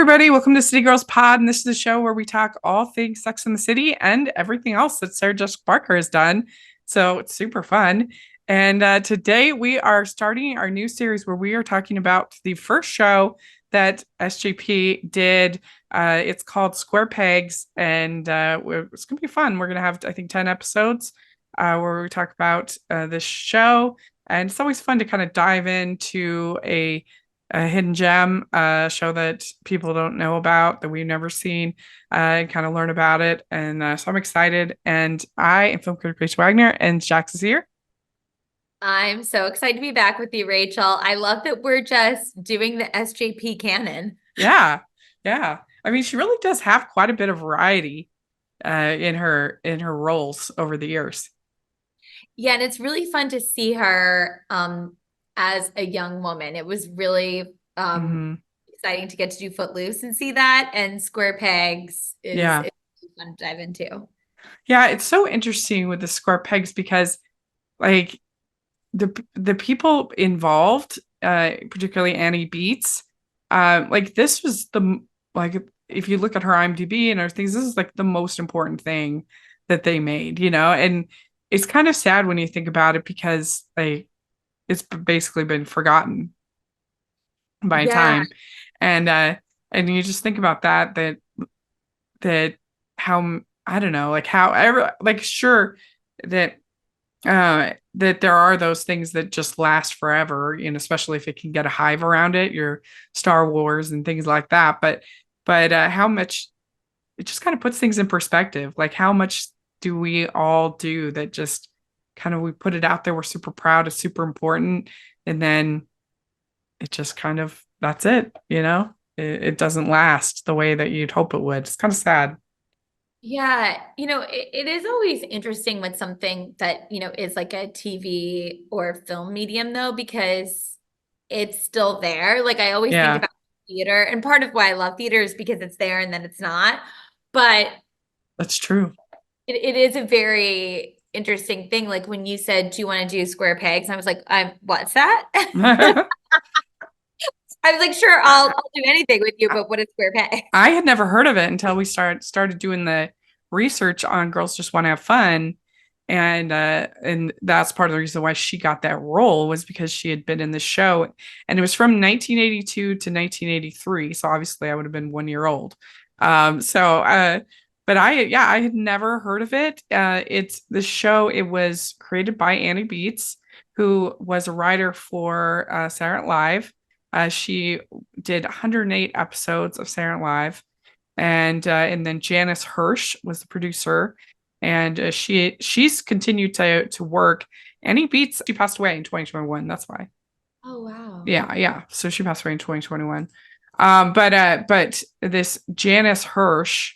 everybody. Welcome to City Girls Pod. And this is the show where we talk all things Sex in the City and everything else that Sarah Jessica Parker has done. So it's super fun. And today we are starting our new series where we are talking about the first show that SJP did. It's called Square Pegs. And it's going to be fun. We're going to have, I think, 10 episodes where we talk about this show. And it's always fun to kind of dive into a hidden gem, show that people don't know about, that we've never seen, and kind of learn about it. And so I'm excited. And I am film critic Rachel Wagner, and Jax is here. I'm so excited to be back with you, Rachel. I love that we're just doing the SJP canon. Yeah. I mean, she really does have quite a bit of variety in her roles over the years. Yeah, and it's really fun to see her as a young woman. It was really exciting to get to do Footloose and see that, and Square Pegs is really fun to dive into. Yeah, it's so interesting with the Square Pegs because, like, the people involved, particularly Annie Beats, like this was if you look at her IMDb and her things, this is like the most important thing that they made, and it's kind of sad when you think about it because like it's basically been forgotten by time, and you just think about that how I don't know, like how ever like sure that that there are those things that just last forever, especially if it can get a hive around it, your Star Wars and things like that. But how much it just kind of puts things in perspective. Like how much do we all do that just kind of we put it out there, we're super proud, it's super important, and then it just kind of that's it, it doesn't last the way that you'd hope it would. It's kind of sad. Yeah, it is always interesting with something that, is like a TV or film medium though, because it's still there. Like I always think Yeah, about theater, and part of why I love theater is because it's there and then it's not. But that's true. it is a very interesting thing. Like when you said, do you want to do Square Pegs? I was like, what's that? I was like, sure, I'll do anything with you, but what is Square Pegs? I had never heard of it until we started doing the research on Girls Just Want to Have Fun. And that's part of the reason why she got that role was because she had been in the show, and it was from 1982 to 1983. So obviously I would have been 1 year old. But I had never heard of it. It's the show. It was created by Annie Beats, who was a writer for Saturday Night Live. She did 108 episodes of Saturday Night Live, and then Janice Hirsch was the producer, and she's continued to work. Annie Beats, she passed away in 2021. That's why. Oh, wow. Yeah. So she passed away in 2021. But this Janice Hirsch,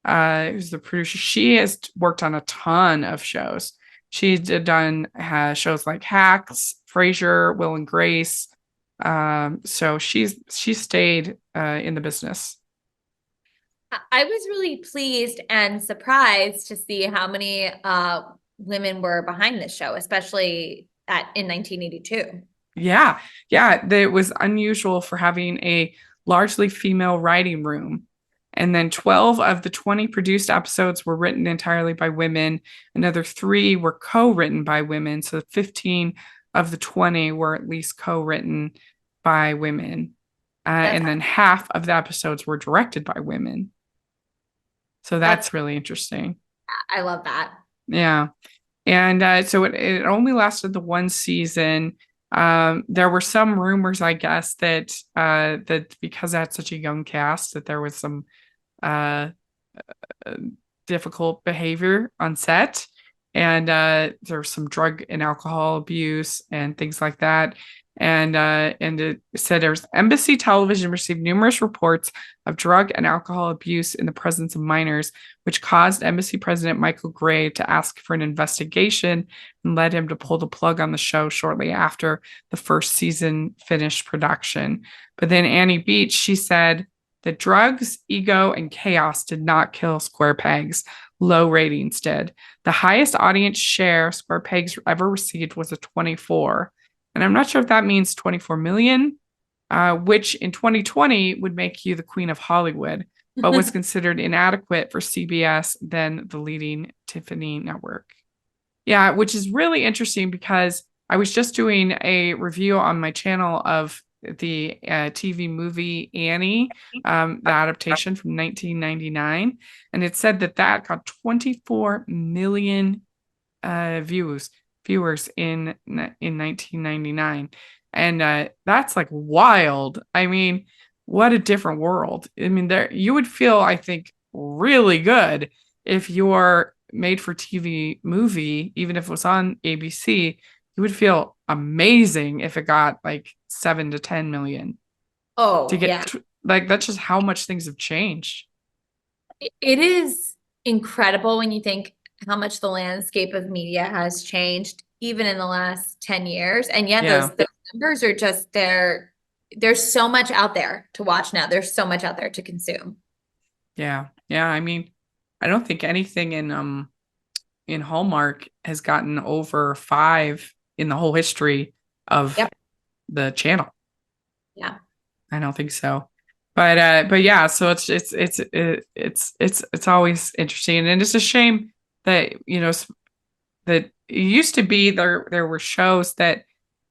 who's the producer, she has worked on a ton of shows. She's done shows like Hacks, Frasier, Will and Grace. So she's stayed in the business. I was really pleased and surprised to see how many women were behind this show, especially in 1982. Yeah. It was unusual for having a largely female writing room. And then 12 of the 20 produced episodes were written entirely by women. Another 3 were co-written by women. So 15 of the 20 were at least co-written by women. And then half of the episodes were directed by women. So that's really interesting. I love that. Yeah. And so it only lasted the 1 season. There were some rumors, I guess, that because I had such a young cast, that there was some difficult behavior on set, and there was some drug and alcohol abuse and things like that. And it said there's Embassy Television received numerous reports of drug and alcohol abuse in the presence of minors, which caused Embassy President Michael Gray to ask for an investigation and led him to pull the plug on the show shortly after the first season finished production. But then Annie Beach, she said that drugs, ego, and chaos did not kill Square Pegs. Low ratings did. The highest audience share Square Pegs ever received was a 24. And I'm not sure if that means 24 million which in 2020 would make you the queen of Hollywood, but was considered inadequate for CBS, then the leading Tiffany network. Yeah, which is really interesting because I was just doing a review on my channel of the TV movie Annie, the adaptation from 1999, and it said that that got 24 million viewers in 1999, and that's like wild. I mean, what a different world. I mean, there you would feel, I think, really good if your made for TV movie, even if it was on ABC, you would feel amazing if it got like 7 to 10 million to Oh, get yeah. like that's just how much things have changed. It is incredible when you think how much the landscape of media has changed, even in the last 10 years. And yet Yeah. those numbers are just there. There's so much out there to watch now. There's so much out there to consume. Yeah. Yeah. I mean, I don't think anything in Hallmark has gotten over 5 in the whole history of Yep. the channel. Yeah. I don't think so. But yeah, so it's always interesting, and it's a shame that that it used to be there were shows that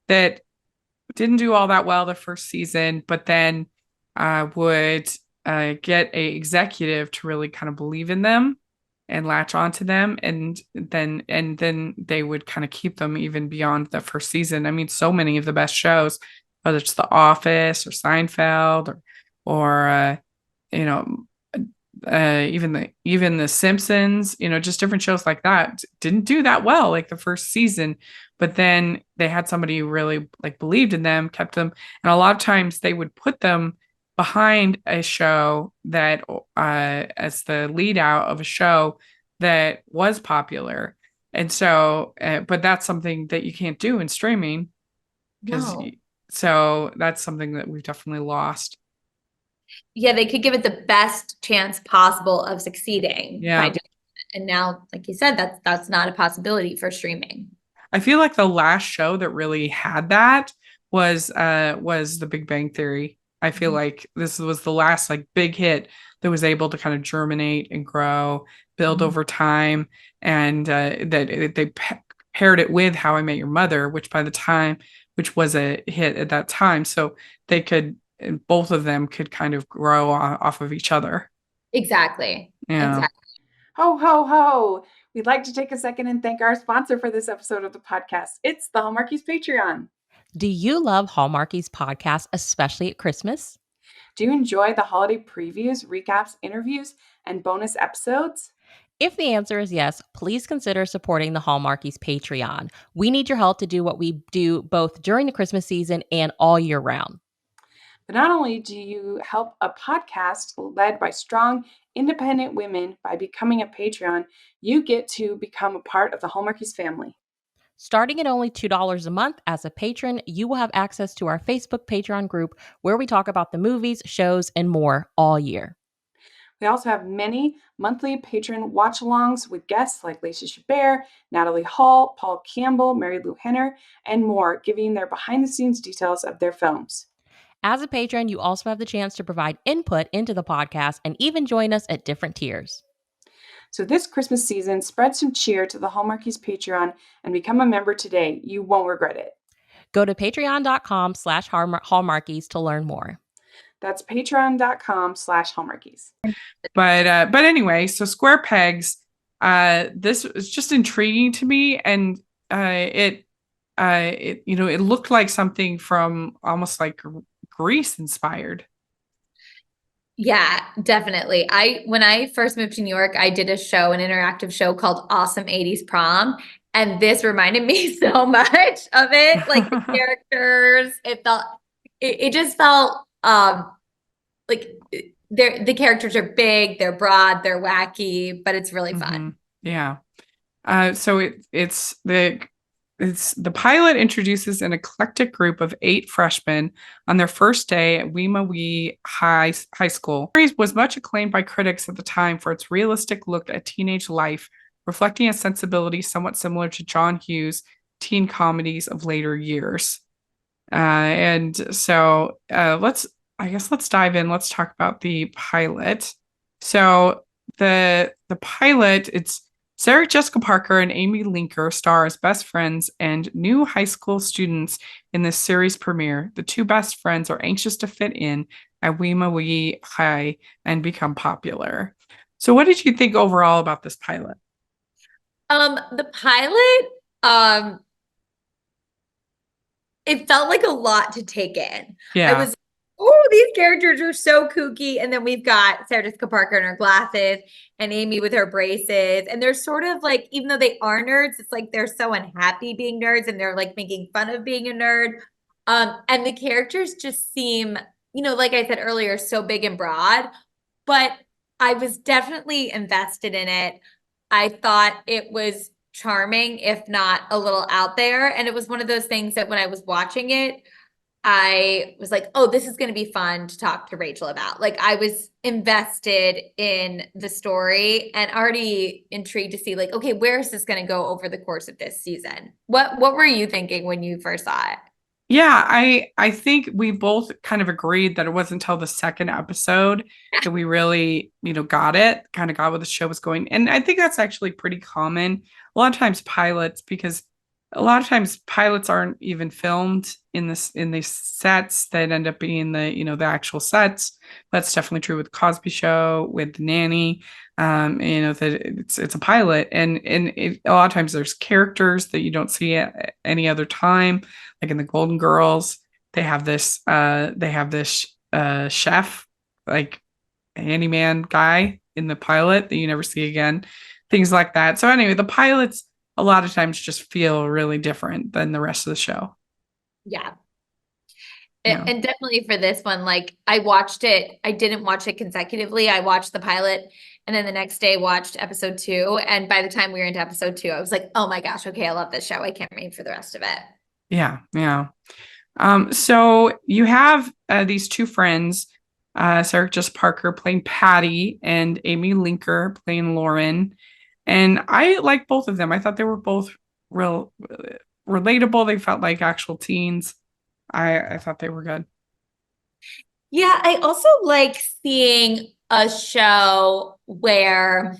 didn't do all that well the first season, but then would get a executive to really kind of believe in them and latch onto them, and then they would kind of keep them even beyond the first season. I mean, so many of the best shows, whether it's The Office or Seinfeld or you know even the Simpsons, just different shows like that didn't do that well like the first season, but then they had somebody who really like believed in them, kept them, and a lot of times they would put them behind a show that as the lead out of a show that was popular. And so but that's something that you can't do in streaming because No. so that's something that we've definitely lost. Yeah, they could give it the best chance possible of succeeding by Yeah. doing it. And now, like you said, that's not a possibility for streaming. I feel like the last show that really had that was The Big Bang Theory. I feel Mhm. like this was the last like big hit that was able to kind of germinate and grow, build Mhm. over time, and they paired it with How I Met Your Mother, which was a hit at that time. So they could, both of them could kind of grow off of each other. Exactly. Yeah. Exactly. Ho, ho, ho. We'd like to take a second and thank our sponsor for this episode of the podcast. It's the Hallmarkies Patreon. Do you love Hallmarkies podcast, especially at Christmas? Do you enjoy the holiday previews, recaps, interviews, and bonus episodes? If the answer is yes, please consider supporting the Hallmarkies Patreon. We need your help to do what we do both during the Christmas season and all year round. But not only do you help a podcast led by strong, independent women by becoming a Patreon, you get to become a part of the Hallmarkies family. Starting at only $2 a month as a patron, you will have access to our Facebook Patreon group where we talk about the movies, shows, and more all year. We also have many monthly patron watch-alongs with guests like Lacey Chabert, Natalie Hall, Paul Campbell, Mary Lou Henner, and more, giving their behind-the-scenes details of their films. As a patron, you also have the chance to provide input into the podcast and even join us at different tiers. So this Christmas season, spread some cheer to the Hallmarkies Patreon and become a member today. You won't regret it. Go to patreon.com/Hallmarkies to learn more. That's patreon.com/Hallmarkies. But anyway, so Square Pegs, this was just intriguing to me, and it looked like something from almost like Greece inspired. Yeah, definitely. When I first moved to New York, I did an interactive show called Awesome 80s Prom. And this reminded me so much of it. Like the characters, it just felt like the characters are big, they're broad, they're wacky, but it's really fun. Yeah. So the pilot introduces an eclectic group of 8 freshmen on their first day at Wee High School. The series was much acclaimed by critics at the time for its realistic look at teenage life, reflecting a sensibility somewhat similar to John Hughes' teen comedies of later years. And so let's dive in. Let's talk about the pilot. So the pilot, it's Sarah Jessica Parker and Amy Linker star as best friends and new high school students in this series premiere. The two best friends are anxious to fit in at Wee High and become popular. So what did you think overall about this pilot? The pilot, it felt like a lot to take in. I was, oh, these characters are so kooky. And then we've got Sarah Jessica Parker in her glasses and Amy with her braces. And they're sort of like, even though they are nerds, it's like they're so unhappy being nerds and they're like making fun of being a nerd. And the characters just seem, like I said earlier, so big and broad. But I was definitely invested in it. I thought it was charming, if not a little out there. And it was one of those things that when I was watching it, I was like, oh, this is going to be fun to talk to Rachel about. Like I was invested in the story and already intrigued to see like, okay, where is this going to go over the course of this season? What were you thinking when you first saw it? Yeah, I think we both kind of agreed that it wasn't until the second episode that we really, got it, kind of got where the show was going. And I think that's actually pretty common. A lot of times pilots, because a lot of times pilots aren't even filmed in these sets that end up being the actual sets. That's definitely true with Cosby Show, with The Nanny. That it's a pilot, and a lot of times there's characters that you don't see at any other time. Like in the Golden Girls, they have this chef, like handyman guy in the pilot that you never see again. Things like that. So anyway, the pilots a lot of times just feel really different than the rest of the show. Yeah. Yeah. And definitely for this one, like I watched it, I didn't watch it consecutively. I watched the pilot and then the next day watched episode 2. And by the time we were into episode 2, I was like, oh my gosh, okay, I love this show. I can't wait for the rest of it. Yeah. Yeah. So you have these two friends, Sarah Jessica Parker playing Patty and Amy Linker playing Lauren. And I like both of them. I thought they were both real relatable. They felt like actual teens. I thought they were good. Yeah, I also like seeing a show where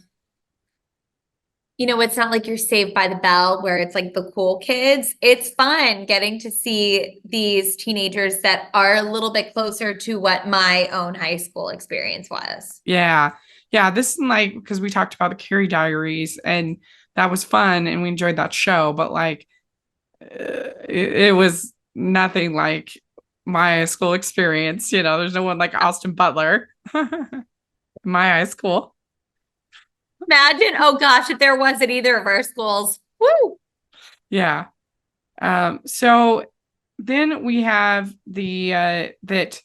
it's not like you're Saved by the Bell where it's like the cool kids. It's fun getting to see these teenagers that are a little bit closer to what my own high school experience was. Yeah. Yeah. This is like, because we talked about the Carrie Diaries and that was fun and we enjoyed that show, but like it was nothing like my high school experience. There's no one like Austin Butler in my high school. Imagine, oh gosh, if there was at either of our schools. Woo! Yeah. So then we have the that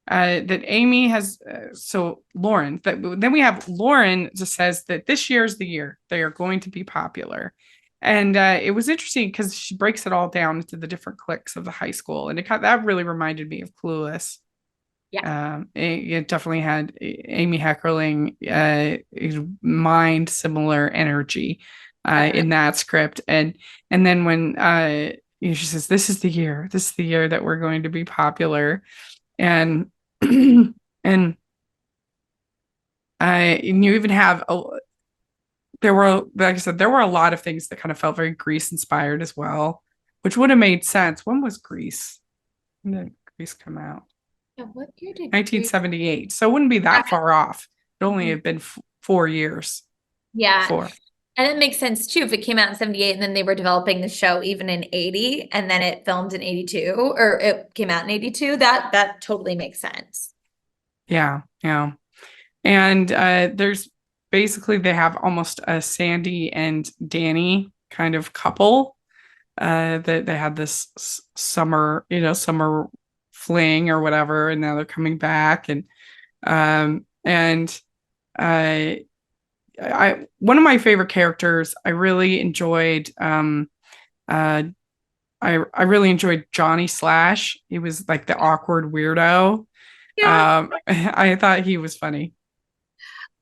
Amy has so Lauren then we have Lauren just says that this year is the year they are going to be popular. And it was interesting because she breaks it all down into the different cliques of the high school. And that really reminded me of Clueless. Yeah. It definitely had Amy Heckerling mind similar energy in that script. And then when she says, this is the year that we're going to be popular. And and you even have there were, like I said, there were a lot of things that kind of felt very Grease inspired as well, which would have made sense. When was Grease? When did Grease come out? Yeah, what year did 1978. So it wouldn't be that far off. It only had been 4 years. Yeah. Before. And it makes sense too if it came out in 78 and then they were developing the show even in 80 and then it filmed in 82 or it came out in 82. That totally makes sense. Yeah, yeah. And there's basically they have almost a Sandy and Danny kind of couple. That they had this summer fling or whatever, and now they're coming back. And I one of my favorite characters, I really enjoyed I really enjoyed Johnny Slash. He was like the awkward weirdo. Yeah. I thought he was funny.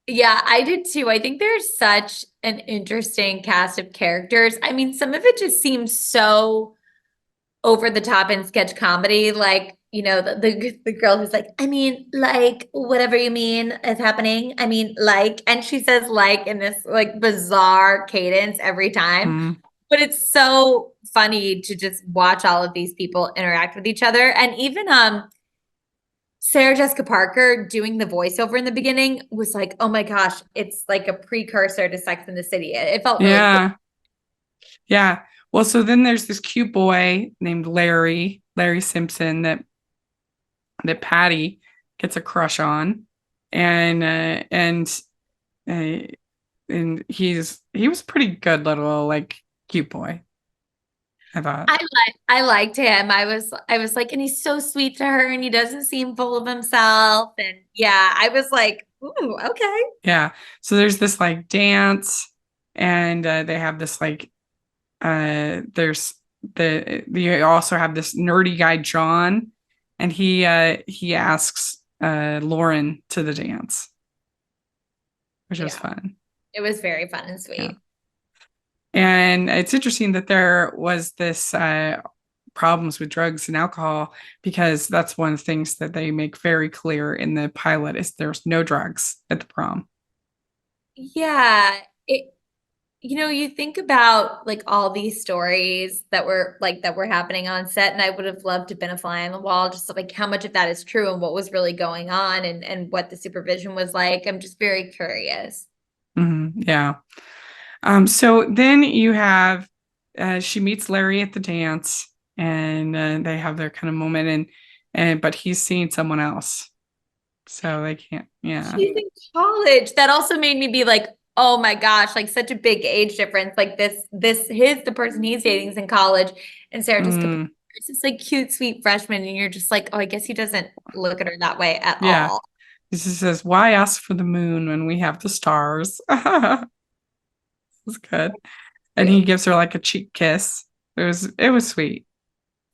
Yeah, I did too. I think there's such an interesting cast of characters. I mean, some of it just seems so over the top in sketch comedy, like, you know, the girl who's like, I mean, like, whatever you mean is happening. I mean, like, and she says like in this like bizarre cadence every time. Mm. But it's so funny to just watch all of these people interact with each other. And even Sarah Jessica Parker doing the voiceover in the beginning was like, oh my gosh, it's like a precursor to Sex and the City. It felt really cool. Yeah. Yeah. Well, so then there's this cute boy named Larry Simpson that Patty gets a crush on, and uh, and he was a pretty good little like cute boy, I thought. I liked him. I was like, and he's so sweet to her, and he doesn't seem full of himself. And yeah, I was like, ooh, okay. Yeah. So there's this like dance, and they have this like there's you also have this nerdy guy John, and he asks Lauren to the dance, which was fun. It was very fun and sweet. Yeah. And it's interesting that there was this problems with drugs and alcohol, because that's one of the things that they make very clear in the pilot is there's no drugs at the prom. Yeah, you know, you think about like all these stories that were happening on set, and I would have loved to have been a fly on the wall, just like how much of that is true and what was really going on, and what the supervision was like. I'm just very curious. Mm-hmm. Yeah. So then you have she meets Larry at the dance, and they have their kind of moment, and but he's seeing someone else, so they can't. Yeah. She's in college. That also made me be like, oh my gosh, like such a big age difference. Like the person he's dating is in college, and Sarah just is this like cute, sweet freshman, and you're just like, oh, I guess he doesn't look at her that way at all. He just says, "Why ask for the moon when we have the stars?" It's good. And he gives her like a cheek kiss. It was sweet.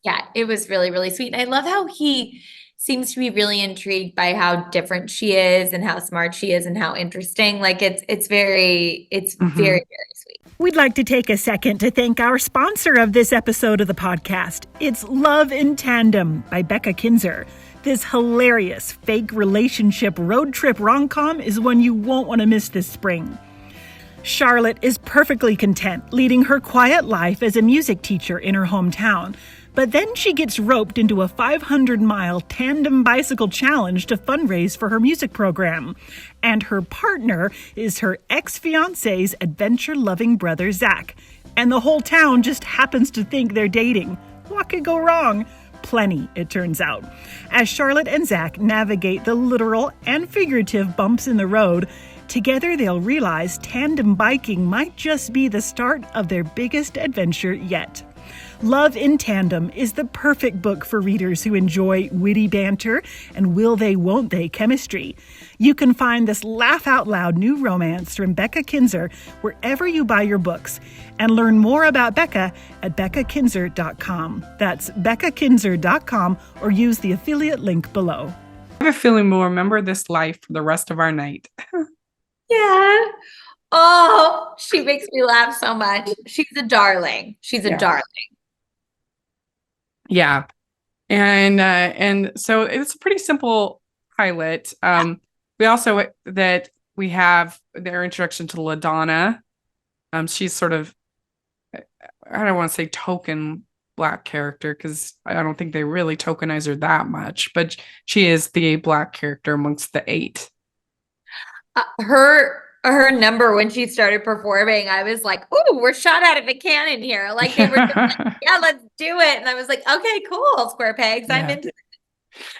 Yeah, it was really, really sweet. And I love how he seems to be really intrigued by how different she is and how smart she is and how interesting. Like it's very, very sweet. We'd like to take a second to thank our sponsor of this episode of the podcast. It's Love in Tandem by Becca Kinzer. This hilarious fake relationship road trip rom-com is one you won't want to miss this spring. Charlotte is perfectly content leading her quiet life as a music teacher in her hometown. But then she gets roped into a 500-mile tandem bicycle challenge to fundraise for her music program. And her partner is her ex-fiancé's adventure-loving brother, Zach. And the whole town just happens to think they're dating. What could go wrong? Plenty, it turns out. As Charlotte and Zach navigate the literal and figurative bumps in the road, together they'll realize tandem biking might just be the start of their biggest adventure yet. Love in Tandem is the perfect book for readers who enjoy witty banter and will they, won't they chemistry. You can find this laugh-out-loud new romance from Becca Kinzer wherever you buy your books, and learn more about Becca at beccakinzer.com. That's beccakinzer.com, or use the affiliate link below. I have a feeling we'll remember this life for the rest of our night. Yeah. Oh, she makes me laugh so much. She's a darling. She's a darling. Yeah. And so it's a pretty simple pilot. We also that we have their introduction to LaDonna. She's sort of, I don't want to say token Black character, because I don't think they really tokenize her that much, but she is the Black character amongst the 8. Her number when she started performing, I was like, "Ooh, we're shot out of a cannon here!" Like they were just like, "Yeah, let's do it." And I was like, "Okay, cool, Square Pegs, I'm into it."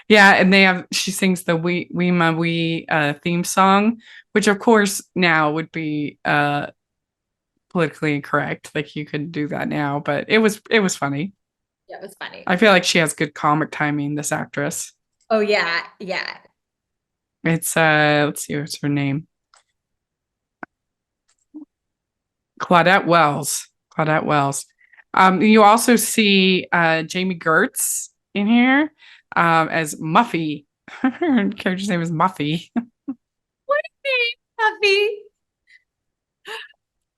Yeah, and she sings the "We Ma We" theme song, which of course now would be politically incorrect. Like you could do that now, but it was funny. Yeah, it was funny. I feel like she has good comic timing, this actress. Oh yeah, yeah. It's let's see, what's her name? Claudette Wells. You also see Jamie Gertz in here as Muffy. Her character's name is Muffy. What a name, Muffy.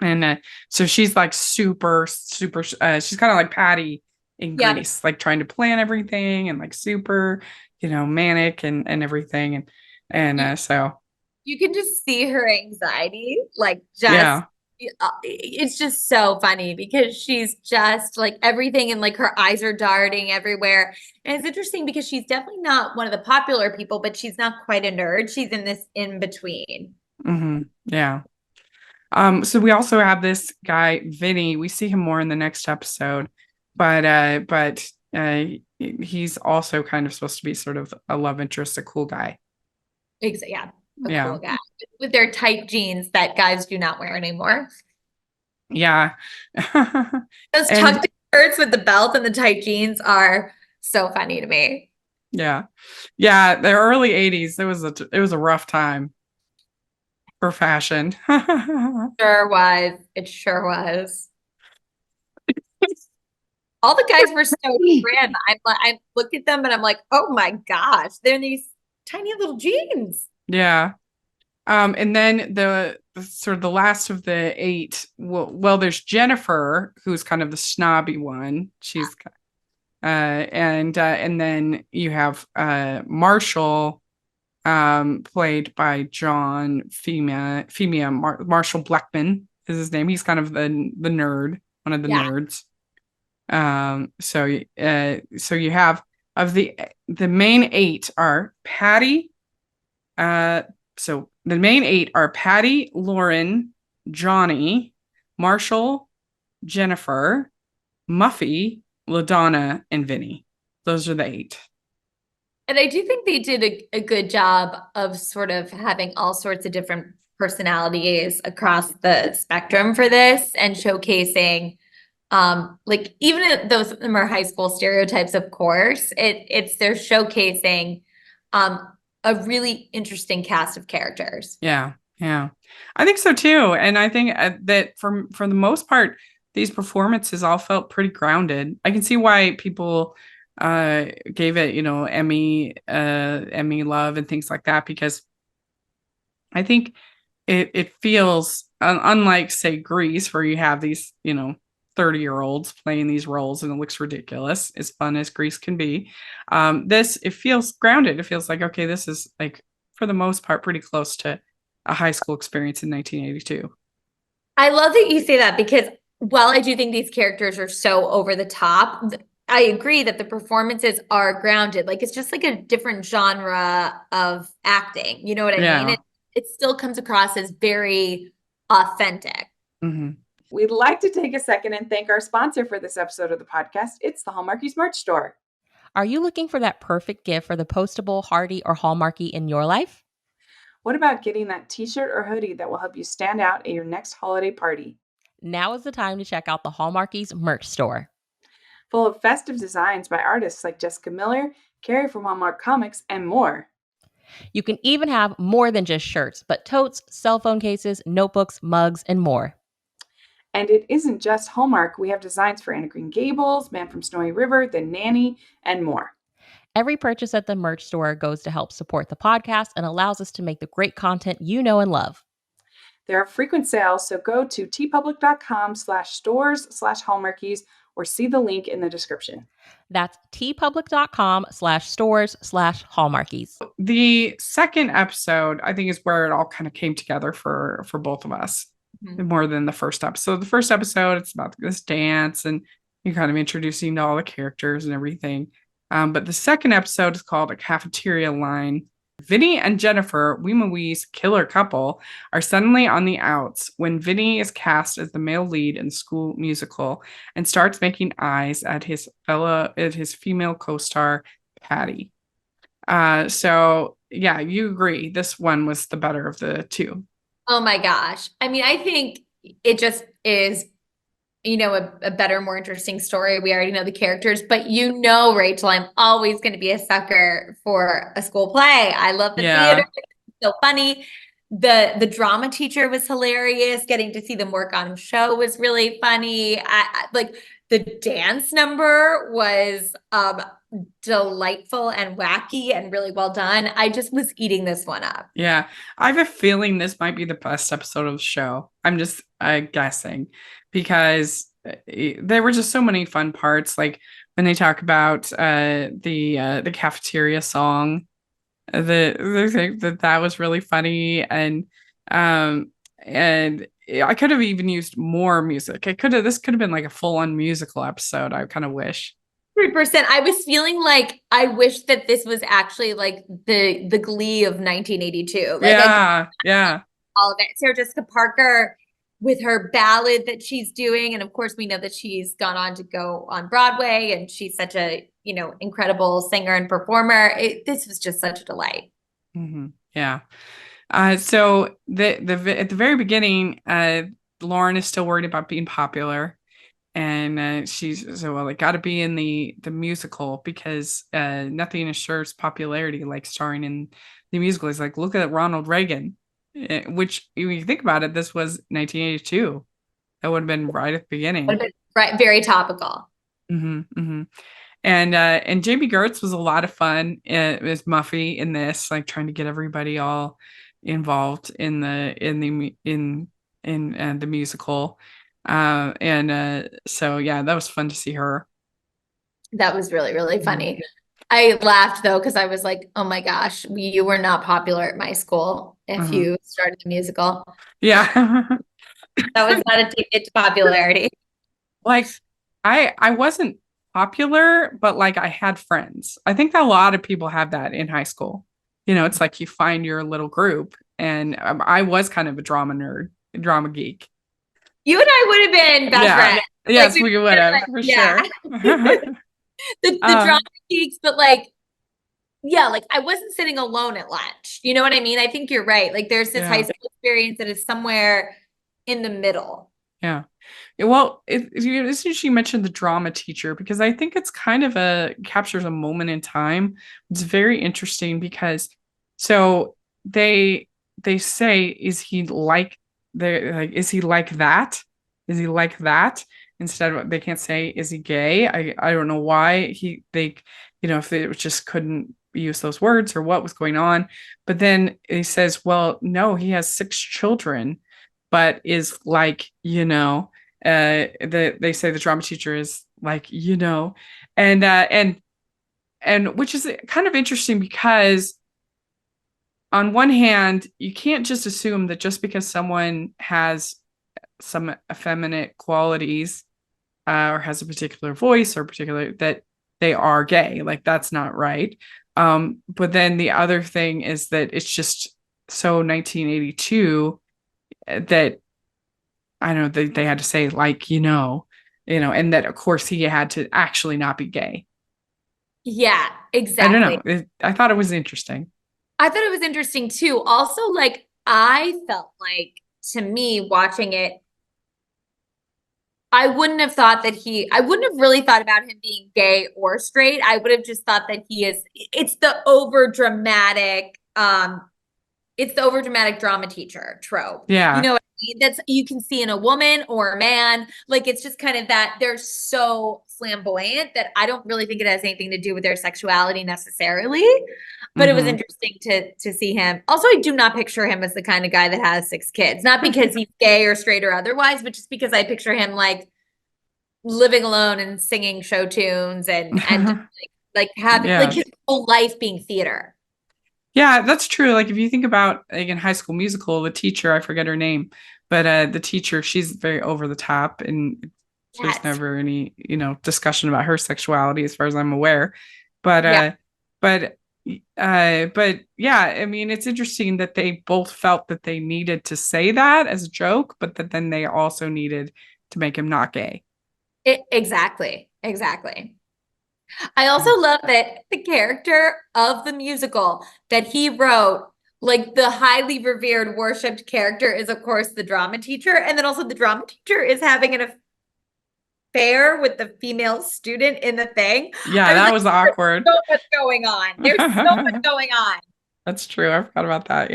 And so she's like super, she's kind of like Patty in Yep. Greece, like trying to plan everything and like super, manic and everything. And so, You can just see her anxiety, like yeah. it's just so funny because she's just like everything and like her eyes are darting everywhere. And it's interesting because she's definitely not one of the popular people, but she's not quite a nerd. She's in this in between. Yeah. So we also have this guy, Vinny. We see him more in the next episode, but he's also kind of supposed to be sort of a love interest, a cool guy. Yeah, a Yeah. cool guy with their tight jeans that guys do not wear anymore. Yeah. Those And tucked shirts with the belt and the tight jeans are so funny to me. yeah. Yeah, the early 80s, it was a rough time for fashion. Sure was. It sure was. All the guys were so brand. I look at them and I'm like, oh my gosh, they're in these tiny little jeans. Yeah. And then the sort of the last of the eight, well, there's Jennifer, who's kind of the snobby one. She's and then you have Marshall, played by John Marshall Blackman is his name. He's kind of the nerd, one of the nerds. So you have of the main eight are Patty. So the main eight are Patty, Lauren, Johnny, Marshall, Jennifer, Muffy, LaDonna, and Vinny. Those are the eight. And I do think they did a good job of sort of having all sorts of different personalities across the spectrum for this and showcasing like even if those of them are high school stereotypes, of course, they're showcasing a really interesting cast of characters. Yeah, yeah, I think so too. And I think that for the most part, these performances all felt pretty grounded. I can see why people gave it, Emmy love and things like that, because I think it feels unlike, say, Grease, where you have these, 30-year-olds playing these roles and it looks ridiculous, as fun as Grease can be. It feels grounded. It feels like, okay, this is like, for the most part, pretty close to a high school experience in 1982. I love that you say that because while I do think these characters are so over the top, I agree that the performances are grounded. Like it's just like a different genre of acting. You know what I mean? It still comes across as very authentic. Mm-hmm. We'd like to take a second and thank our sponsor for this episode of the podcast. It's the Hallmarkies merch store. Are you looking for that perfect gift for the postable, Hardy, or Hallmarky in your life? What about getting that t-shirt or hoodie that will help you stand out at your next holiday party? Now is the time to check out the Hallmarkies merch store. Full of festive designs by artists like Jessica Miller, Carrie from Hallmark Comics, and more. You can even have more than just shirts, but totes, cell phone cases, notebooks, mugs, and more. And it isn't just Hallmark. We have designs for Anna Green Gables, Man from Snowy River, The Nanny, and more. Every purchase at the merch store goes to help support the podcast and allows us to make the great content you know and love. There are frequent sales, so go to tpublic.com/stores/Hallmarkies or see the link in the description. That's tpublic.com/stores/Hallmarkies. The second episode, I think, is where it all kind of came together for both of us. More than the first episode. The first episode, it's about this dance and you're kind of introducing to all the characters and everything. But the second episode is called A Cafeteria Line. Vinny and Jennifer, Wee Wee's killer couple, are suddenly on the outs when Vinny is cast as the male lead in the school musical and starts making eyes at his female co-star, Patty. So yeah, you agree. This one was the better of the two. Oh my gosh. I mean, I think it just is, a better, more interesting story. We already know the characters, but Rachel, I'm always going to be a sucker for a school play. I love the theater. It's so funny. The drama teacher was hilarious. Getting to see them work on a show was really funny. I like the dance number was delightful and wacky and really well done. I just was eating this one up. Yeah, I have a feeling this might be the best episode of the show. I'm just guessing, because there were just so many fun parts. Like when they talk about the cafeteria song, the thing that was really funny, um and I could have even used more music. This could have been like a full-on musical episode. I kind of wish. 100%. I was feeling like I wish that this was actually like the Glee of 1982. Like Yeah. all of it. Sarah Jessica Parker with her ballad that she's doing, and of course we know that she's gone on to go on Broadway, and she's such a incredible singer and performer. This was just such a delight. Yeah. So at the very beginning, Lauren is still worried about being popular, and she's so well, I got to be in the musical because nothing assures popularity like starring in the musical. It's like, look at Ronald Reagan, which when you think about it, this was 1982. That would have been right at the beginning. Right, very topical. And Jamie Gertz was a lot of fun as Muffy in this, like trying to get everybody all involved in the musical. So yeah, that was fun to see her. That was really, really funny. I laughed though, because I was like, oh my gosh, you were not popular at my school if you started the musical. Yeah. That was not a ticket to popularity. Like I wasn't popular, but like I had friends. I think that a lot of people have that in high school. It's like you find your little group, and I was kind of a drama nerd, drama geek. You and I would have been best friends. Yes, we would have, for sure. the drama geeks, but like I wasn't sitting alone at lunch. You know what I mean? I think you're right. Like there's this high school experience that is somewhere in the middle. Yeah. Well, you mentioned the drama teacher, because I think it's kind of captures a moment in time. It's very interesting because so they say, is he like is he like that? Is he like that? Instead of, they can't say, is he gay? I don't know why if they just couldn't use those words or what was going on. But then he says, well, no, he has 6 children, but is like, they say the drama teacher is like, and which is kind of interesting because on one hand, you can't just assume that just because someone has some effeminate qualities or has a particular voice or that they are gay. Like that's not right. But then the other thing is that it's just so 1982 that I don't know, they had to say like, and that of course he had to actually not be gay. Yeah, exactly. I don't know. I thought it was interesting. I thought it was interesting too. Also, like I felt like, to me watching it, I wouldn't have really thought about him being gay or straight. I would have just thought that it's the over dramatic drama teacher trope. Yeah. You know what I mean? That's, you can see in a woman or a man. Like it's just kind of that they're so flamboyant that I don't really think it has anything to do with their sexuality necessarily. But it was interesting to see him. Also, I do not picture him as the kind of guy that has 6 kids. Not because he's gay or straight or otherwise, but just because I picture him like living alone and singing show tunes and like having like his whole life being theater. Yeah, that's true. Like if you think about like in High School Musical, the teacher, I forget her name, but the teacher, she's very over the top, and there's never any, discussion about her sexuality as far as I'm aware. But yeah, I mean, it's interesting that they both felt that they needed to say that as a joke, but that then they also needed to make him not gay. Exactly. I also love that the character of the musical that he wrote, like the highly revered, worshipped character, is of course the drama teacher. And then also the drama teacher is having an affair with the female student in the thing. Yeah, that was awkward. There's so much going on. There's so much going on. That's true. I forgot about that.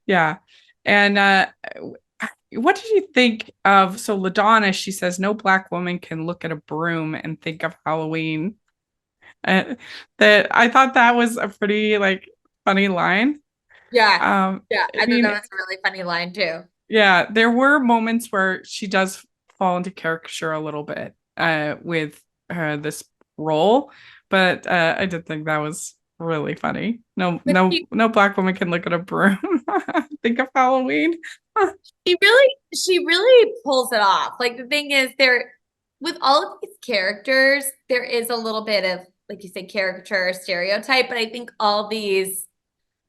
Yeah. And what did you think of, so LaDonna, she says, no Black woman can look at a broom and think of Halloween. That I thought that was a pretty like funny line. Yeah. I thought that was a really funny line too. Yeah, there were moments where she does fall into caricature a little bit with this role, but I did think that was really funny. But No black woman can look at a broom. Think of Halloween. she really pulls it off. Like the thing is, there with all of these characters, there is a little bit of, like you said, caricature or stereotype, but I think all these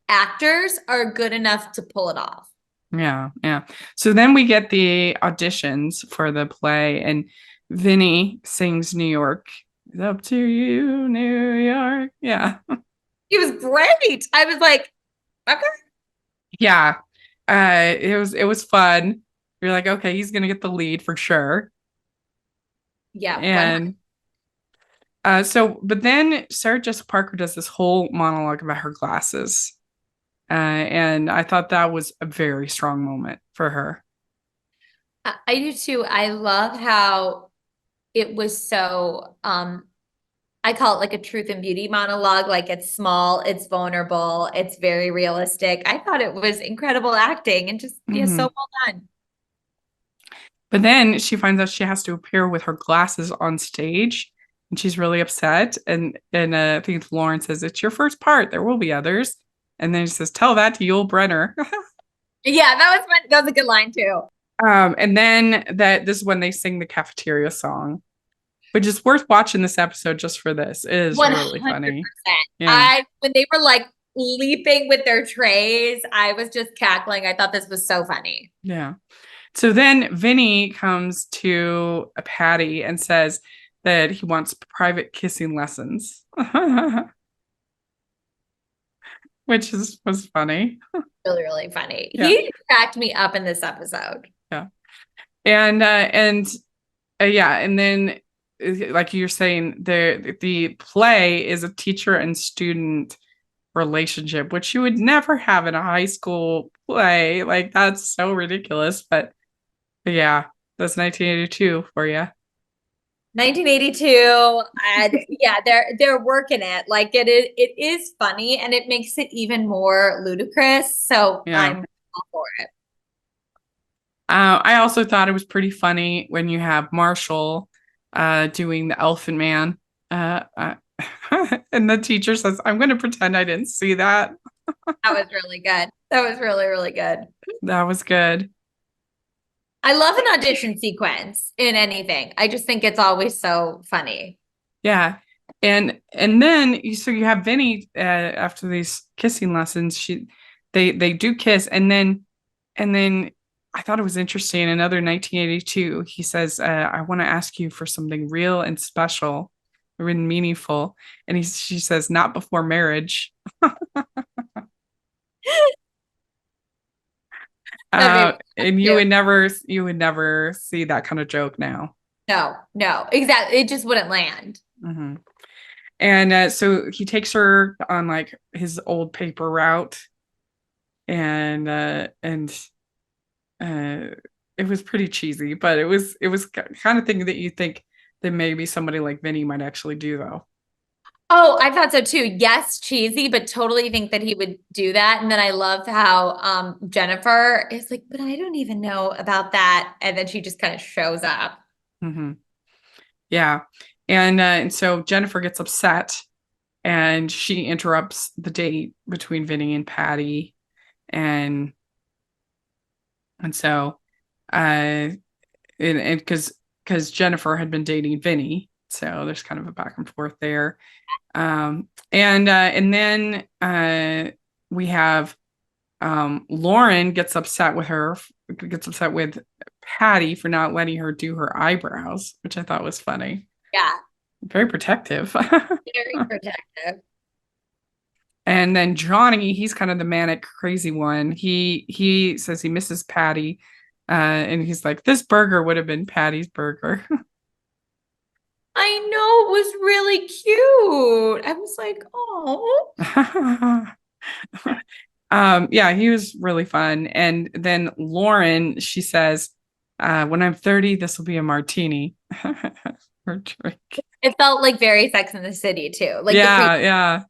actors are good enough to pull it off. Yeah, yeah. So then we get the auditions for the play, and Vinny sings New York. It's up to you, New York. Yeah. He was great. I was like, okay. Yeah. It was fun. You're like, okay, he's gonna get the lead for sure. Yeah. And but then Sarah Jessica Parker does this whole monologue about her glasses. And I thought that was a very strong moment for her. I do too. I love how it was so I call it like a truth and beauty monologue. Like it's small, it's vulnerable, it's very realistic. I thought it was incredible acting and just yeah, so well done. But then she finds out she has to appear with her glasses on stage, and she's really upset. And I think Lauren says, "It's your first part. There will be others." And then she says, "Tell that to Yul Brenner." Yeah, that was fun. That was a good line too. And then this is when they sing the cafeteria song, which is worth watching this episode just for this. It is 100%. really funny. Yeah. When they were like leaping with their trays, I was just cackling. I thought this was so funny. Yeah. So then Vinny comes to Patty and says that he wants private kissing lessons, which was funny. Really, really funny. Yeah. He cracked me up in this episode. Yeah. And then like you're saying, the play is a teacher and student relationship, which you would never have in a high school play. Like that's so ridiculous, but yeah, that's 1982 for you. 1982, and yeah, they're working it. Like it is funny, and it makes it even more ludicrous. So Yeah. I'm all for it. I also thought it was pretty funny when you have Marshall doing the Elephant Man, and the teacher says, "I'm going to pretend I didn't see that." That was really good. That was really, really good. That was good. I love an audition sequence in anything. I just think it's always so funny. Yeah. And then you have Vinny after these kissing lessons, they do kiss, and then I thought it was interesting. Another 1982, he says, "I want to ask you for something real and special, and meaningful," and she says, "Not before marriage." And you would never see that kind of joke now. No, exactly. It just wouldn't land. Mm-hmm. And so he takes her on like his old paper route, and it was pretty cheesy, but it was kind of thing that you think that maybe somebody like Vinny might actually do, though. Oh, I thought so too. Yes, cheesy, but totally think that he would do that. And then I love how Jennifer is like, but I don't even know about that. And then she just kind of shows up. Mm-hmm. Yeah. And so Jennifer gets upset, and she interrupts the date between Vinny and Patty. And so and because Jennifer had been dating Vinny, so there's kind of a back and forth there. And then we have Lauren gets upset with Patty for not letting her do her eyebrows, which I thought was funny. Yeah. Very protective. Very protective. And then Johnny, he's kind of the manic, crazy one. He says he misses Patty, and he's like, "This burger would have been Patty's burger." I know, it was really cute. I was like, oh. Yeah, he was really fun. And then Lauren, she says, "When I'm 30, this will be a martini." Her drink. It felt like very Sex in the City too. Like yeah.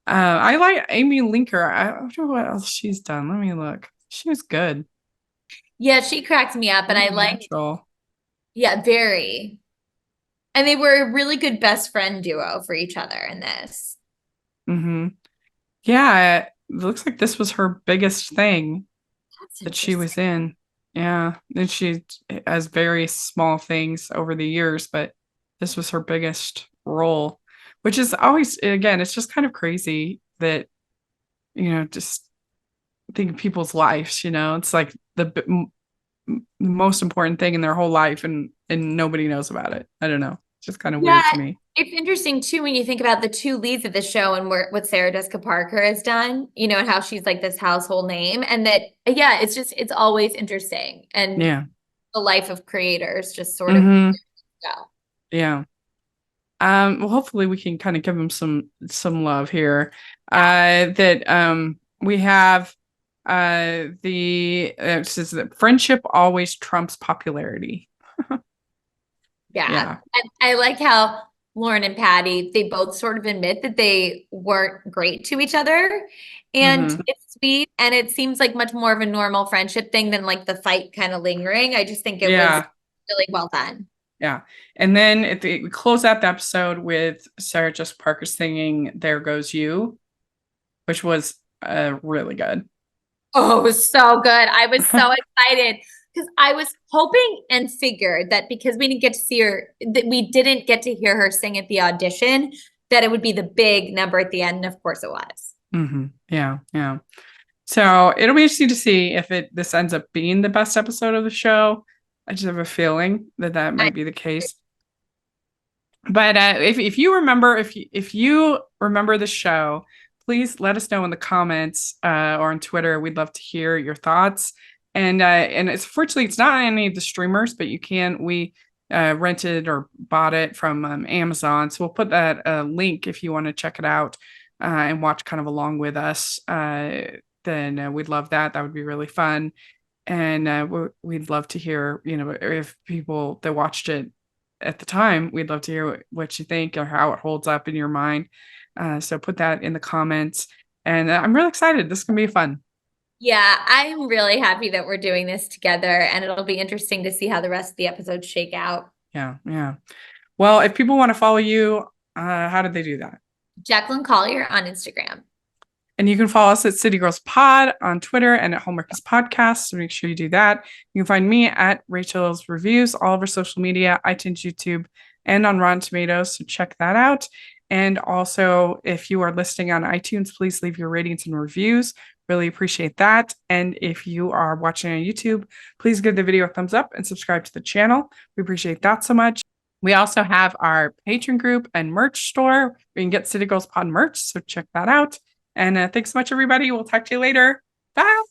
I like Amy Linker. I wonder what else she's done. Let me look. She was good. Yeah, she cracked me up, and I like. Natural. Yeah, very. And they were a really good best friend duo for each other in this. Mm-hmm. Yeah, it looks like this was her biggest thing That's that she was interesting. in. Yeah, and she has various small things over the years, but this was her biggest role, which is always, again, it's just kind of crazy that, just think of people's lives, it's like the most important thing in their whole life, and nobody knows about it. I don't know. It's just kind of Yeah, weird to me. it's interesting too when you think about the two leads of the show and what Sarah Jessica Parker has done, and how she's like this household name, and that yeah, it's always interesting, and Yeah. the life of creators just sort of Mm-hmm. go. Yeah. Well, hopefully we can kind of give them some love here. That we have the it says that friendship always trumps popularity. Yeah. Yeah. And I like how Lauren and Patty, they both sort of admit that they weren't great to each other. And Mm-hmm. it's sweet. And it seems like much more of a normal friendship thing than like the fight kind of lingering. I just think it was Yeah. really well done. Yeah. And then we close out the episode with Sarah Jessica Parker singing "There Goes You," which was really good. Oh, it was so good. I was so excited because I was hoping and figured that because we didn't get to see her, that we didn't get to hear her sing at the audition, that it would be the big number at the end. And of course it was. Mm-hmm. Yeah. Yeah. So it'll be interesting to see if this ends up being the best episode of the show. I just have a feeling that I, might be the case. But if you remember, if you remember the show, please let us know in the comments or on Twitter. We'd love to hear your thoughts. And it's fortunately it's not on any of the streamers, but we rented or bought it from Amazon. So we'll put that link if you want to check it out and watch kind of along with us. Then we'd love that. That would be really fun. And we'd love to hear, if people that watched it at the time, we'd love to hear what you think or how it holds up in your mind. So put that in the comments. And I'm really excited. This is going to be fun. yeah, I'm really happy that we're doing this together, and it'll be interesting to see how the rest of the episodes shake out. Yeah. Yeah. Well, if people want to follow you, how do they do that? Jacqueline Collier on Instagram. And you can follow us at City Girls Pod on Twitter and at Hallmarkies Podcast. So make sure you do that. You can find me at Rachel's Reviews, all of our social media, iTunes, YouTube, and on Rotten Tomatoes. So check that out. And also, if you are listening on iTunes, please leave your ratings and reviews. Really appreciate that. And if you are watching on YouTube, please give the video a thumbs up and subscribe to the channel. We appreciate that so much. We also have our Patreon group and merch store where you can get City Girls Pod merch. So check that out. And thanks so much, everybody. We'll talk to you later. Bye.